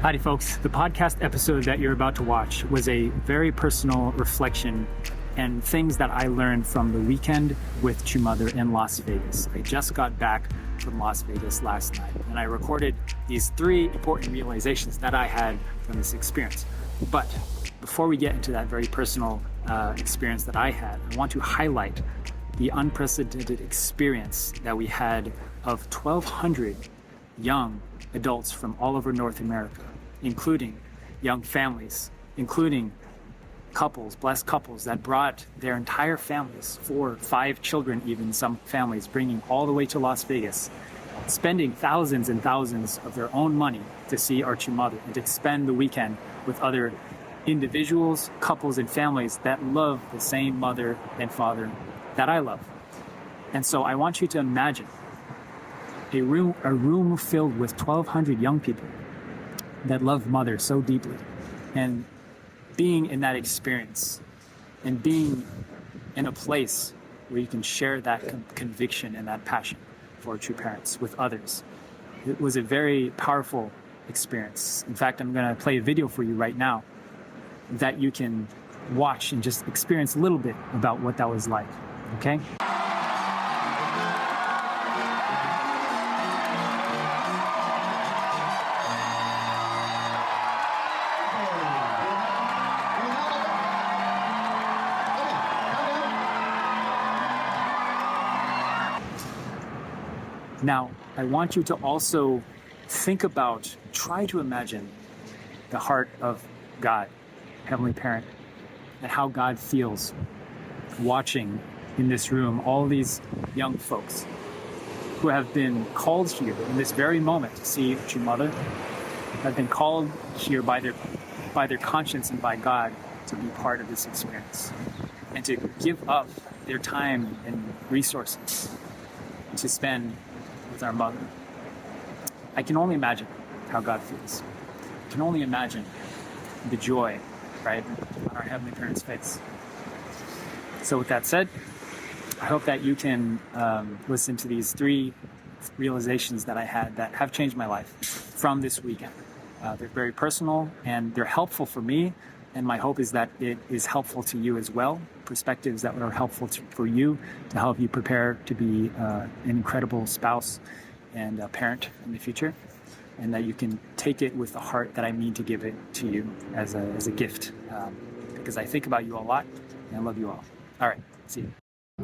Howdy folks, the podcast episode that you're about to watch was a very personal reflection and things that I learned from the weekend with True Mother in Las Vegas. I just got back from Las Vegas last night and I recorded these 3 important realizations that I had from this experience. But before we get into that very personal experience that I had, I want to highlight the unprecedented experience that we had of 1,200 young adults from all over North America, including young families, including couples, blessed couples that brought their entire families, 4, 5 children, even some families, bringing all the way to Las Vegas, spending thousands and thousands of their own money to see our True Mother and to spend the weekend with other individuals, couples, and families that love the same mother and father that I love. And so I want you to imagine a room filled with 1,200 young people that love Mother so deeply, and being in that experience and being in a place where you can share that conviction and that passion for true parents with others. It was a very powerful experience. In fact, I'm going to play a video for you right now that you can watch and just experience a little bit about what that was like, okay? Now, I want you to also try to imagine the heart of God, Heavenly Parent, and how God feels watching in this room all these young folks who have been called here in this very moment to see True Mother, have been called here by their conscience and by God to be part of this experience and to give up their time and resources to spend with our Mother. I can only imagine how God feels. I can only imagine the joy, right, on our Heavenly Parent's face. So with that said, I hope that you can listen to these 3 realizations that I had that have changed my life from this weekend. They're very personal and they're helpful for me, and my hope is that it is helpful to you as well. Perspectives that are helpful for you to help you prepare to be an incredible spouse and a parent in the future, and that you can take it with the heart that I mean to give it to you as a gift, because I think about you a lot and I love you all. All right, see you.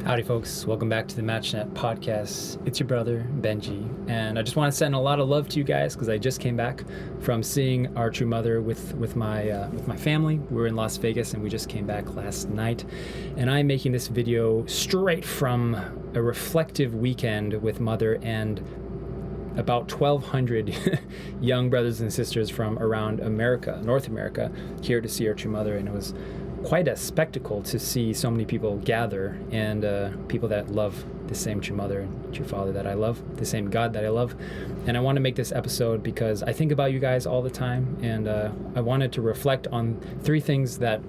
Howdy folks, welcome back to the MatchNet podcast. It's your brother, Benjy, and I just want to send a lot of love to you guys because I just came back from seeing our True Mother with my family. We were in Las Vegas and we just came back last night, and I'm making this video straight from a reflective weekend with Mother and about 1,200 young brothers and sisters from around America, North America, here to see our True Mother, and it was quite a spectacle to see so many people gather, and people that love the same True Mother and True Father that I love, the same God that I love. And I want to make this episode because I think about you guys all the time, and I wanted to reflect on 3 things that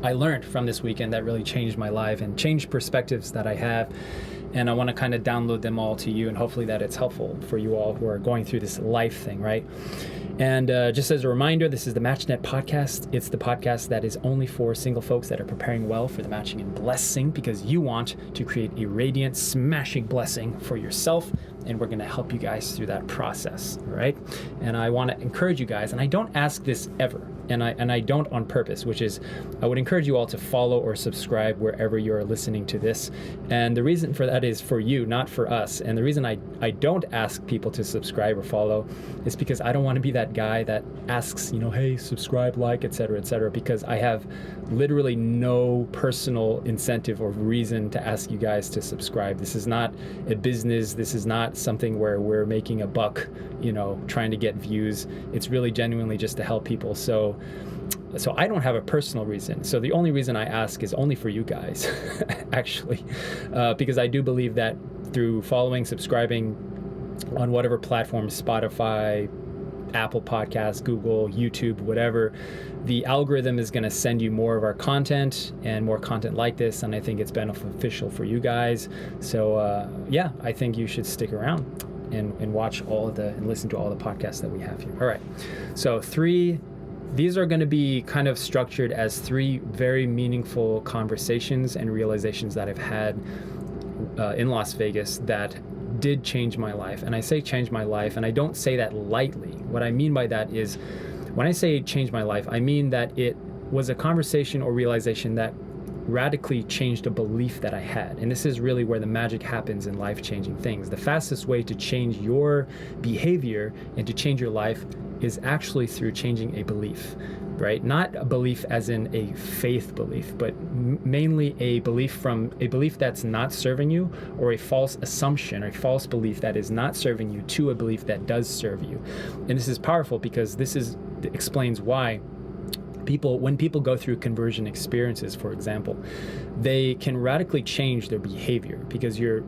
I learned from this weekend that really changed my life and changed perspectives that I have. And I want to kind of download them all to you, and hopefully that it's helpful for you all who are going through this life thing, right? And just as a reminder, this is the MatchNet podcast. It's the podcast that is only for single folks that are preparing well for the matching and blessing, because you want to create a radiant, smashing blessing for yourself, and we're going to help you guys through that process, all right? And I want to encourage you guys, and I don't ask this ever, and I don't on purpose, which is I would encourage you all to follow or subscribe wherever you're listening to this. And the reason for that is for you, not for us. And the reason I don't ask people to subscribe or follow is because I don't want to be that guy that asks, hey, subscribe, like, etc., because I have literally no personal incentive or reason to ask you guys to subscribe. This is not a business. This is not something where we're making a buck, trying to get views. It's really genuinely just to help people. So I don't have a personal reason. So the only reason I ask is only for you guys, actually, because I do believe that through following, subscribing on whatever platform, Spotify, Apple Podcasts, Google, YouTube, whatever, the algorithm is going to send you more of our content and more content like this, and I think it's beneficial for you guys. So yeah, I think you should stick around. and watch and listen to all the podcasts that we have here. All right. So these are going to be kind of structured as 3 very meaningful conversations and realizations that I've had in Las Vegas that did change my life. And I say change my life, and I don't say that lightly. What I mean by that is, when I say change my life, I mean that it was a conversation or realization that radically changed a belief that I had. And this is really where the magic happens in life-changing things. The fastest way to change your behavior and to change your life is actually through changing a belief, right? Not a belief as in a faith belief, but mainly a belief that's not serving you, or a false assumption or a false belief that is not serving you, to a belief that does serve you. And this is powerful because explains why when people go through conversion experiences, for example, they can radically change their behavior, because your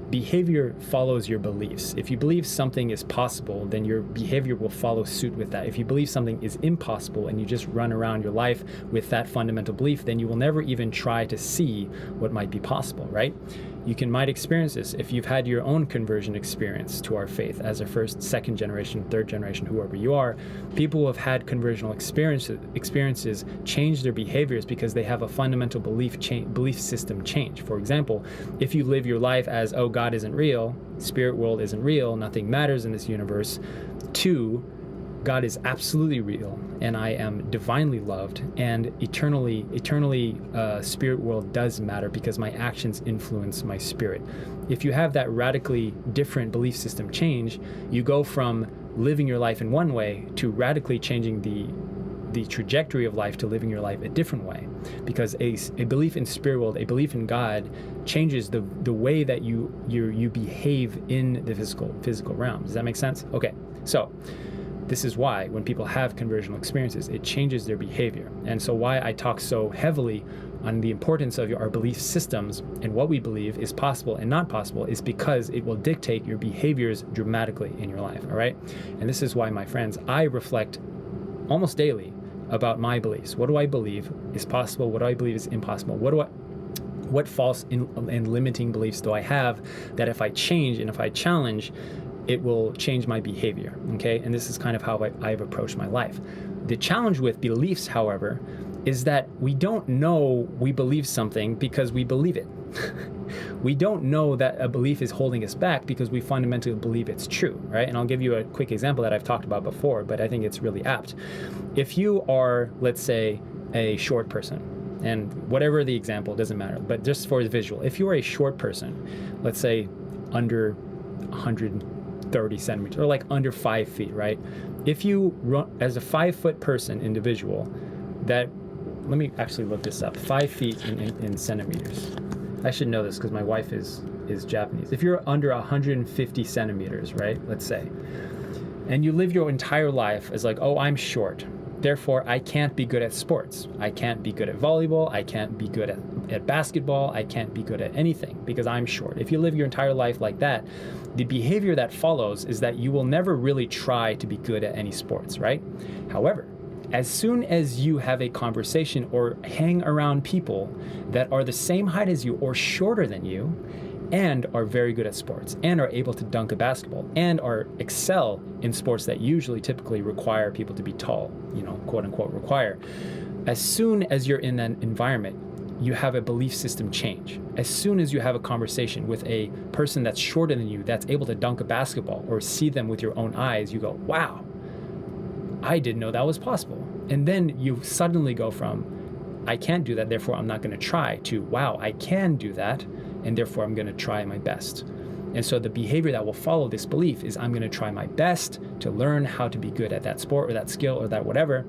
behavior follows your beliefs. If you believe something is possible, then your behavior will follow suit with that. If you believe something is impossible and you just run around your life with that fundamental belief, then you will never even try to see what might be possible, right? You might experience this if you've had your own conversion experience to our faith as a first, second generation, third generation, whoever you are. People who have had conversional experiences change their behaviors because they have a fundamental belief system change. For example, if you live your life as, oh, God isn't real, spirit world isn't real, nothing matters in this universe, to God is absolutely real, and I am divinely loved, and eternally, spirit world does matter because my actions influence my spirit. If you have that radically different belief system change, you go from living your life in one way to radically changing the trajectory of life to living your life a different way, because a belief in spirit world, a belief in God, changes the way that you behave in the physical realm. Does that make sense? Okay, so this is why when people have conversional experiences, it changes their behavior. And so why I talk so heavily on the importance of our belief systems and what we believe is possible and not possible is because it will dictate your behaviors dramatically in your life, all right? And this is why, my friends, I reflect almost daily about my beliefs. What do I believe is possible? What do I believe is impossible? What false and limiting beliefs do I have that if I change and if I challenge, it will change my behavior, okay? And this is kind of how I've approached my life. The challenge with beliefs, however, is that we don't know we believe something because we believe it. We don't know that a belief is holding us back because we fundamentally believe it's true, right? And I'll give you a quick example that I've talked about before, but I think it's really apt. If you are, let's say, a short person, and whatever the example, doesn't matter, but just for the visual, if you are a short person, let's say under 130 centimeters, or like under 5 feet, right? If you run as a 5 foot person, individual, let me actually look this up, 5 feet in centimeters. I should know this because my wife is Japanese. If you're under 150 centimeters, right, let's say, and you live your entire life as like, oh, I'm short, therefore I can't be good at sports. I can't be good at volleyball. I can't be good at basketball. I can't be good at anything because I'm short. If you live your entire life like that, the behavior that follows is that you will never really try to be good at any sports, right? However, as soon as you have a conversation or hang around people that are the same height as you or shorter than you and are very good at sports and are able to dunk a basketball and excel in sports that usually typically require people to be tall, quote unquote require, as soon as you're in that environment, you have a belief system change. As soon as you have a conversation with a person that's shorter than you, that's able to dunk a basketball or see them with your own eyes, you go, wow, I didn't know that was possible. And then you suddenly go from, I can't do that, therefore I'm not going to try, to, wow, I can do that, and therefore I'm going to try my best. And so the behavior that will follow this belief is I'm going to try my best to learn how to be good at that sport or that skill or that whatever.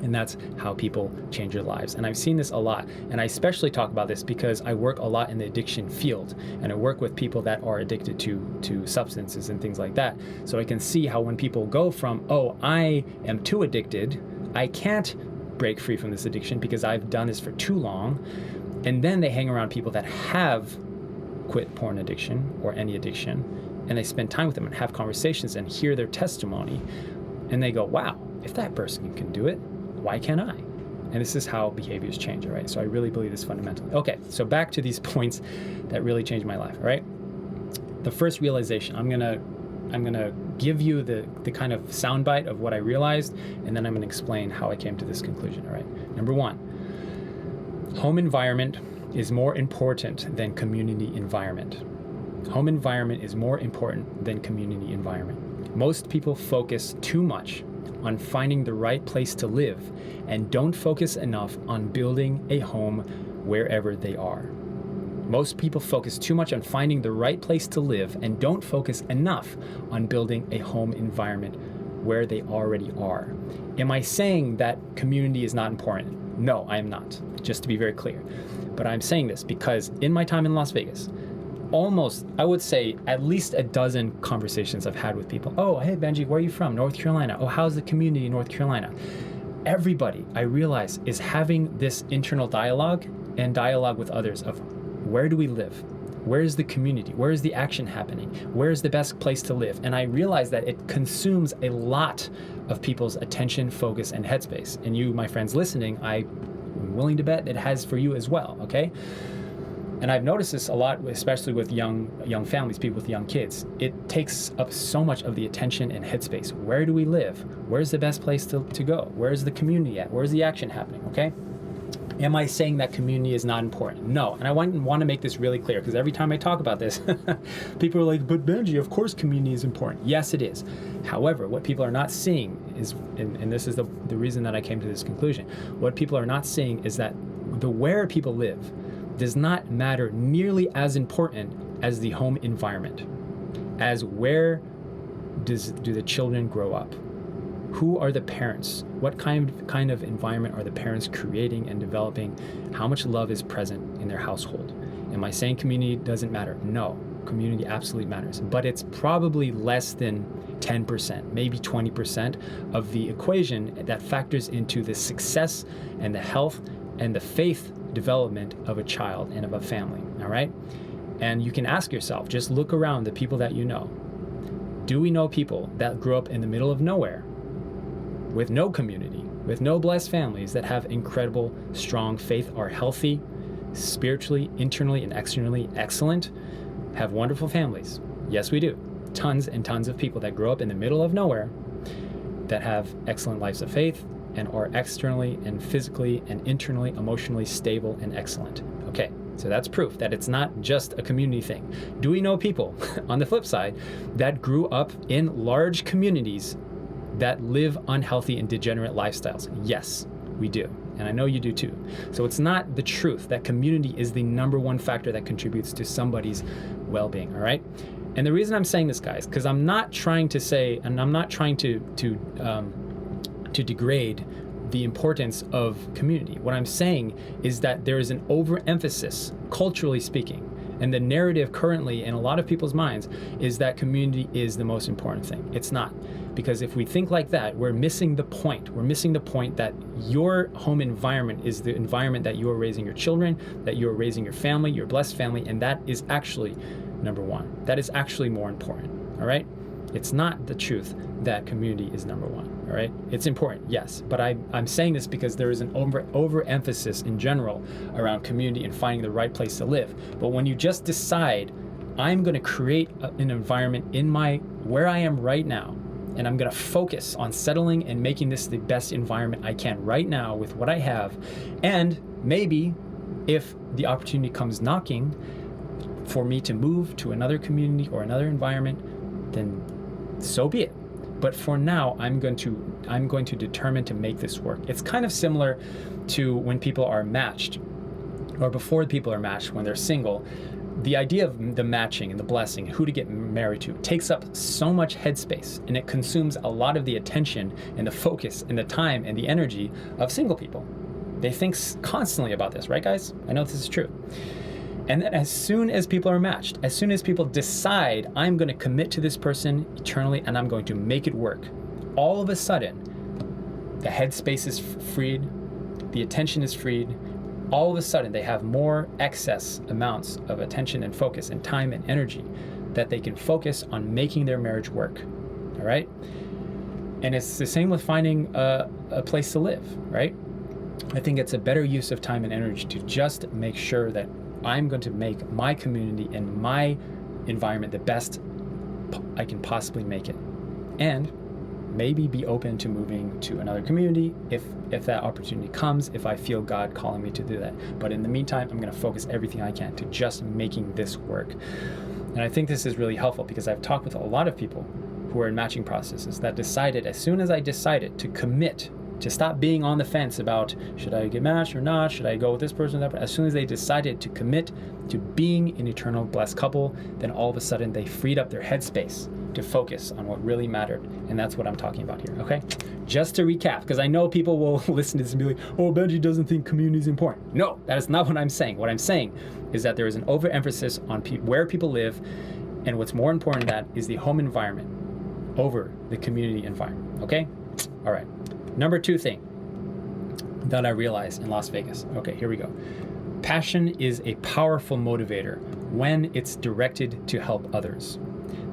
And that's how people change their lives. And I've seen this a lot. And I especially talk about this because I work a lot in the addiction field. And I work with people that are addicted to substances and things like that. So I can see how when people go from, oh, I am too addicted, I can't break free from this addiction because I've done this for too long. And then they hang around people that have quit porn addiction or any addiction. And they spend time with them and have conversations and hear their testimony. And they go, wow, if that person can do it, why can't I? And this is how behaviors change, all right? So I really believe this fundamentally. Okay, so back to these points that really changed my life, all right? The first realization, I'm gonna I'm gonna give you the kind of soundbite of what I realized, and then I'm gonna explain how I came to this conclusion. All right. Number one, home environment is more important than community environment. Home environment is more important than community environment. Most people focus too much on finding the right place to live and don't focus enough on building a home wherever they are. Most people focus too much on finding the right place to live and don't focus enough on building a home environment where they already are. Am I saying that community is not important? No, I am not, just to be very clear. But I'm saying this because in my time in Las Vegas, almost, I would say at least a dozen conversations I've had with people. Oh, hey Benjy, where are you from? North Carolina. Oh, how's the community in North Carolina? Everybody, I realize, is having this internal dialogue and dialogue with others of where do we live? Where is the community? Where is the action happening? Where is the best place to live? And I realize that it consumes a lot of people's attention, focus, and headspace. And you, my friends listening, I'm willing to bet it has for you as well, okay? And I've noticed this a lot, especially with young families, people with young kids. It takes up so much of the attention and headspace. Where do we live? Where's the best place to go? Where's the community at? Where's the action happening, okay? Am I saying that community is not important? No, and I want to make this really clear because every time I talk about this, people are like, but Benjy, of course community is important. Yes, it is. However, what people are not seeing is, and this is the reason that I came to this conclusion, what people are not seeing is that the where people live does not matter nearly as important as the home environment, as where do the children grow up? Who are the parents? What kind of environment are the parents creating and developing? How much love is present in their household? Am I saying community doesn't matter? No, community absolutely matters, but it's probably less than 10%, maybe 20% of the equation that factors into the success and the health and the faith development of a child and of a family, all right? And you can ask yourself, just look around the people that you know. Do we know people that grew up in the middle of nowhere with no community, with no blessed families that have incredible, strong faith, are healthy, spiritually, internally, and externally excellent, have wonderful families? Yes, we do. Tons and tons of people that grow up in the middle of nowhere that have excellent lives of faith and are externally and physically and internally, emotionally stable and excellent. Okay, so that's proof that it's not just a community thing. Do we know people, on the flip side, that grew up in large communities that live unhealthy and degenerate lifestyles? Yes, we do. And I know you do too. So it's not the truth that community is the number one factor that contributes to somebody's well-being, all right? And the reason I'm saying this, guys, because I'm not trying to say, and I'm not trying to degrade the importance of community. What I'm saying is that there is an overemphasis, culturally speaking, and the narrative currently in a lot of people's minds is that community is the most important thing. It's not. Because if we think like that, we're missing the point. We're missing the point that your home environment is the environment that you are raising your children, that you are raising your family, your blessed family, and that is actually number one. That is actually more important, all right? It's not the truth that community is number one, all right? It's important, yes, but I'm saying this because there is an overemphasis in general around community and finding the right place to live. But when you just decide, I'm gonna create an environment in where I am right now, and I'm gonna focus on settling and making this the best environment I can right now with what I have, and maybe if the opportunity comes knocking for me to move to another community or another environment, then so be it. But for now, I'm going to determine to make this work. It's kind of similar to when people are matched, or before people are matched, when they're single. The idea of the matching and the blessing, who to get married to, takes up so much headspace, and it consumes a lot of the attention and the focus and the time and the energy of single people. They think constantly about this, right, guys? I know this is true. And then as soon as people are matched, as soon as people decide, I'm going to commit to this person eternally and I'm going to make it work, all of a sudden, the headspace is freed, the attention is freed. All of a sudden, they have more excess amounts of attention and focus and time and energy that they can focus on making their marriage work, all right? And it's the same with finding a place to live, right? I think it's a better use of time and energy to just make sure that I'm going to make my community and my environment the best I can possibly make it, and maybe be open to moving to another community if that opportunity comes, if I feel God calling me to do that. But in the meantime, I'm going to focus everything I can to just making this work. And I think this is really helpful because I've talked with a lot of people who are in matching processes that decided, as soon as I decided to commit, to stop being on the fence about should I get matched or not, should I go with this person or that person, as soon as they decided to commit to being an eternal blessed couple, then all of a sudden they freed up their headspace to focus on what really mattered. And that's what I'm talking about here, okay? Just to recap, because I know people will listen to this and be like, oh, Benjy doesn't think community is important. No, that is not what I'm saying. What I'm saying is that there is an overemphasis on where people live, and what's more important than that is the home environment over the community environment, okay? All right. Number 2 thing that I realized in Las Vegas. Okay, here we go. Passion is a powerful motivator when it's directed to help others.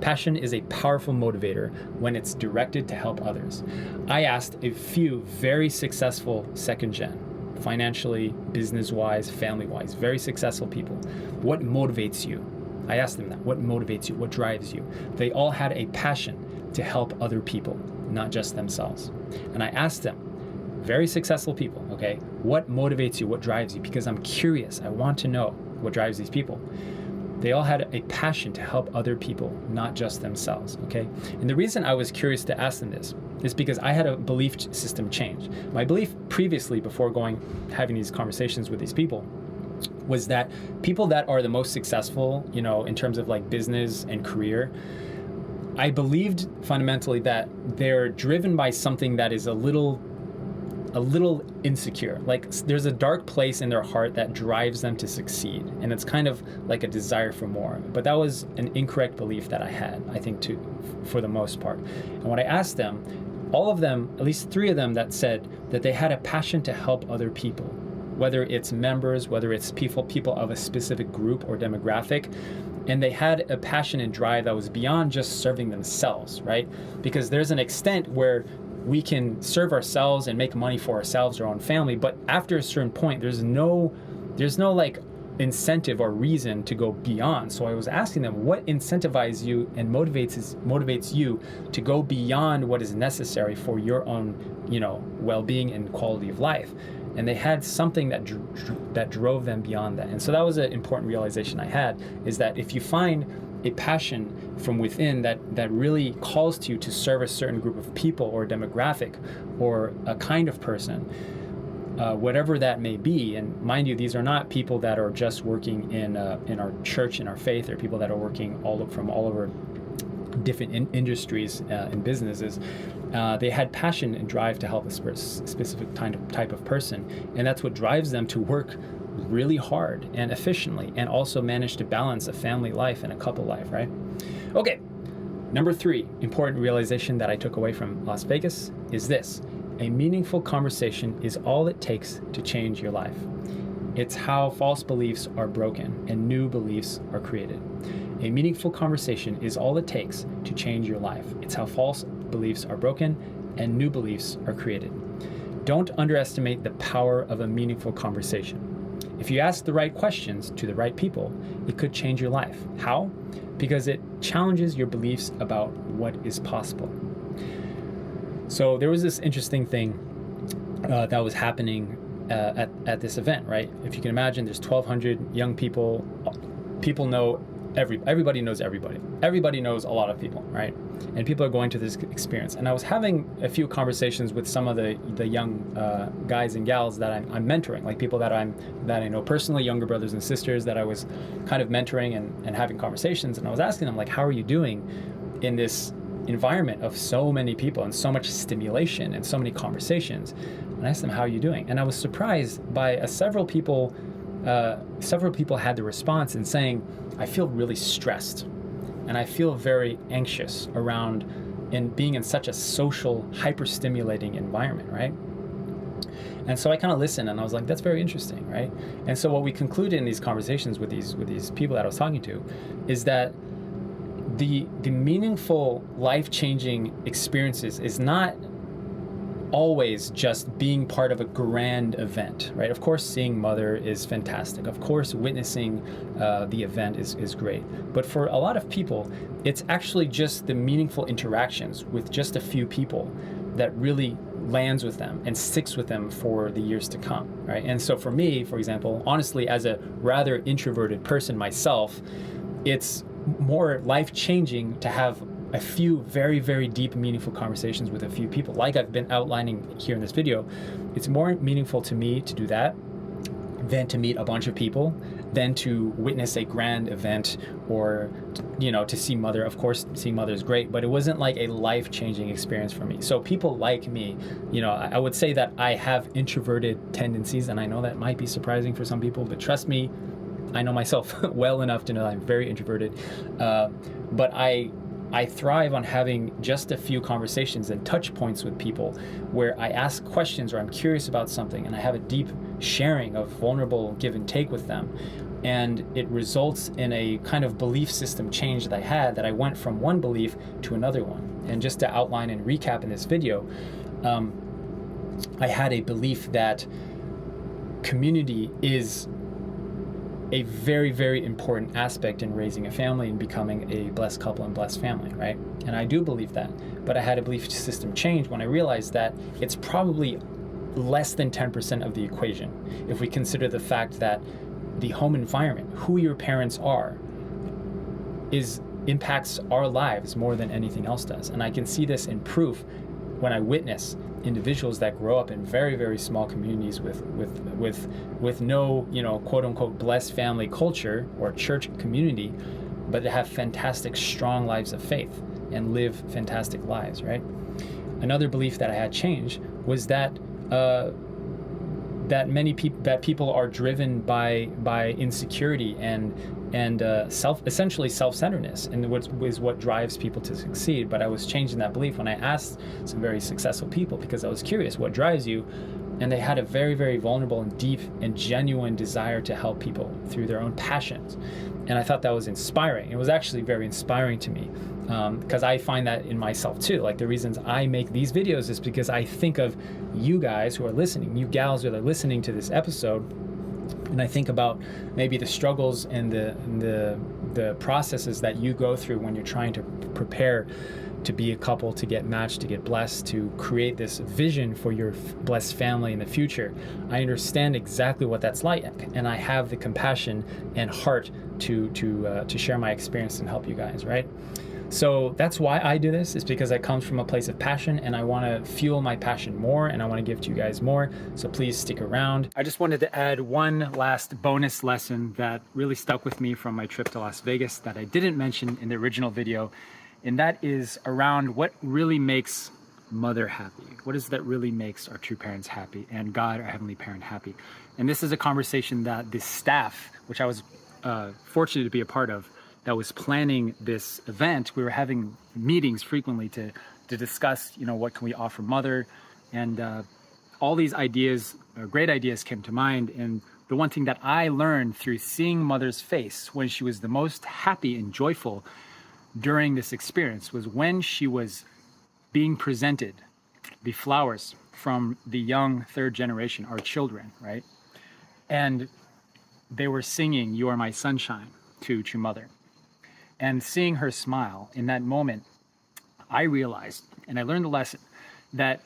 Passion is a powerful motivator when it's directed to help others. I asked a few very successful second gen, financially, business-wise, family-wise, very successful people, what motivates you? I asked them that. What motivates you? What drives you? They all had a passion to help other people, not just themselves. And I asked them, very successful people, okay, what motivates you? What drives you? Because I'm curious. I want to know what drives these people. They all had a passion to help other people, not just themselves, okay? And the reason I was curious to ask them this is because I had a belief system change. My belief previously, before having these conversations with these people, was that people that are the most successful, in terms of like business and career, I believed fundamentally that they're driven by something that is a little insecure. Like there's a dark place in their heart that drives them to succeed. And it's kind of like a desire for more. But that was an incorrect belief that I had, I think, for the most part. And when I asked them, all of them, at least 3 of them, that said that they had a passion to help other people, whether it's members, whether it's people of a specific group or demographic. And they had a passion and drive that was beyond just serving themselves, right? Because there's an extent where we can serve ourselves and make money for ourselves, our own family, but after a certain point, there's no like incentive or reason to go beyond. So I was asking them, what incentivizes you and motivates you to go beyond what is necessary for your own, well-being and quality of life? And they had something that drove them beyond that. And so that was an important realization I had, is that if you find a passion from within that really calls to you to serve a certain group of people or demographic or a kind of person, whatever that may be, and mind you, these are not people that are just working in our church, in our faith, or people that are working from all over different industries and businesses. They had passion and drive to help a specific type of person, and that's what drives them to work really hard and efficiently, and also manage to balance a family life and a couple life, right? Okay, number 3 important realization that I took away from Las Vegas is this: a meaningful conversation is all it takes to change your life. It's how false beliefs are broken and new beliefs are created. A meaningful conversation is all it takes to change your life. It's how false beliefs are broken and new beliefs are created. Don't underestimate the power of a meaningful conversation. If you ask the right questions to the right people, it could change your life. How? Because it challenges your beliefs about what is possible. So there was this interesting thing that was happening at this event, right? If you can imagine, there's 1,200 young people. People know everybody knows everybody. Everybody knows a lot of people, right? And people are going to this experience. And I was having a few conversations with some of the young guys and gals that I'm mentoring, like people that I know personally, younger brothers and sisters that I was kind of mentoring and having conversations. And I was asking them, like, how are you doing in this environment of so many people and so much stimulation and so many conversations? And I asked them, how are you doing? And I was surprised by several people had the response in saying, I feel really stressed and I feel very anxious around being in such a social, hyper-stimulating environment, right? And so I kind of listened and I was like, that's very interesting, right? And so what we concluded in these conversations with these people that I was talking to is that the meaningful, life-changing experiences is not always just being part of a grand event, right? Of course, seeing mother is fantastic. Of course, witnessing the event is great. But for a lot of people, it's actually just the meaningful interactions with just a few people that really lands with them and sticks with them for the years to come, right? And so for me, for example, honestly, as a rather introverted person myself, it's more life-changing to have a few very, very deep, meaningful conversations with a few people. Like I've been outlining here in this video, it's more meaningful to me to do that than to meet a bunch of people, than to witness a grand event, or, you know, to see mother. Of course, seeing mother is great, but it wasn't like a life-changing experience for me. So people like me, you know, I would say that I have introverted tendencies, and I know that might be surprising for some people, but trust me, I know myself well enough to know that I'm very introverted. But I thrive on having just a few conversations and touch points with people where I ask questions or I'm curious about something and I have a deep sharing of vulnerable give and take with them. And it results in a kind of belief system change that I had, that I went from one belief to another one. And just to outline and recap in this video, I had a belief that community is a very, very important aspect in raising a family and becoming a blessed couple and blessed family, right? And I do believe that. But I had a belief system change when I realized that it's probably less than 10% of the equation if we consider the fact that the home environment, who your parents are, impacts our lives more than anything else does. And I can see this in proof when I witness individuals that grow up in very, very small communities with no, you know, quote unquote blessed family culture or church community, but they have fantastic, strong lives of faith and live fantastic lives, right? Another belief that I had changed was that people are driven by insecurity and essentially self-centeredness, and what drives people to succeed. But I was changing that belief when I asked some very successful people, because I was curious, what drives you? And they had a very, very vulnerable and deep and genuine desire to help people through their own passions. And I thought that was inspiring. It was actually very inspiring to me, because I find that in myself too. Like, the reasons I make these videos is because I think of you guys who are listening, you gals who are listening to this episode, and I think about maybe the struggles and the processes that you go through when you're trying to prepare to be a couple, to get matched, to get blessed, to create this vision for your blessed family in the future. I understand exactly what that's like, and I have the compassion and heart to share my experience and help you guys, right? So that's why I do this, is because it comes from a place of passion, and I want to fuel my passion more, and I want to give to you guys more. So please stick around. I just wanted to add one last bonus lesson that really stuck with me from my trip to Las Vegas that I didn't mention in the original video, and that is around what really makes mother happy. What is that really makes our true parents happy, and God, our heavenly parent, happy? And this is a conversation that the staff, which I was fortunate to be a part of, that was planning this event, we were having meetings frequently to discuss, you know, what can we offer mother, and all these ideas, great ideas, came to mind. And the one thing that I learned through seeing mother's face when she was the most happy and joyful during this experience was when she was being presented the flowers from the young third generation, our children, right? And they were singing "You Are My Sunshine" to mother. And seeing her smile in that moment, I realized, and I learned the lesson, that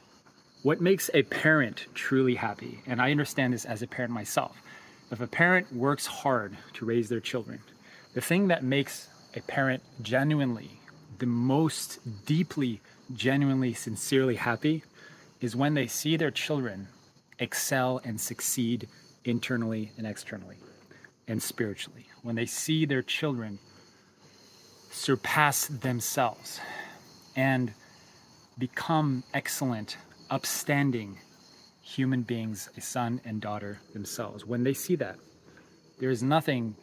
what makes a parent truly happy, and I understand this as a parent myself, if a parent works hard to raise their children, the thing that makes a parent genuinely, the most deeply, genuinely, sincerely happy is when they see their children excel and succeed internally and externally and spiritually. When they see their children surpass themselves and become excellent, upstanding human beings, a son and daughter themselves. When they see that, there is nothing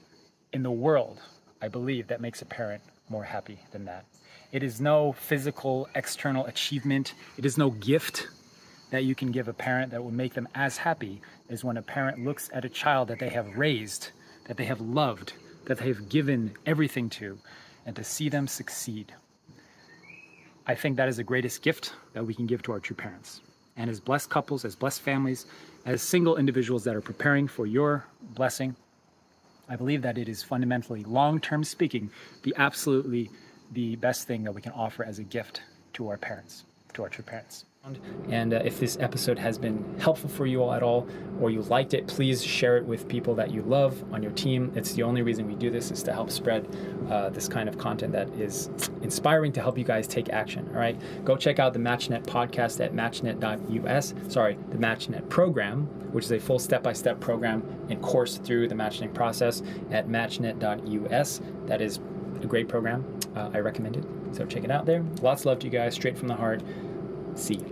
in the world, I believe, that makes a parent more happy than that. It is no physical, external achievement. It is no gift that you can give a parent that will make them as happy as when a parent looks at a child that they have raised, that they have loved, that they have given everything to, and to see them succeed. I think that is the greatest gift that we can give to our true parents. And as blessed couples, as blessed families, as single individuals that are preparing for your blessing, I believe that it is fundamentally, long-term speaking, absolutely the best thing that we can offer as a gift to our parents, to our true parents. And if this episode has been helpful for you all at all, or you liked it, please share it with people that you love on your team. It's the only reason we do this, is to help spread this kind of content that is inspiring to help you guys take action. All right, go check out the MatchNet podcast at matchnet.us. Sorry, the MatchNet program, which is a full step-by-step program and course through the matching process at matchnet.us. That is a great program. I recommend it. So check it out there. Lots of love to you guys, straight from the heart. See you.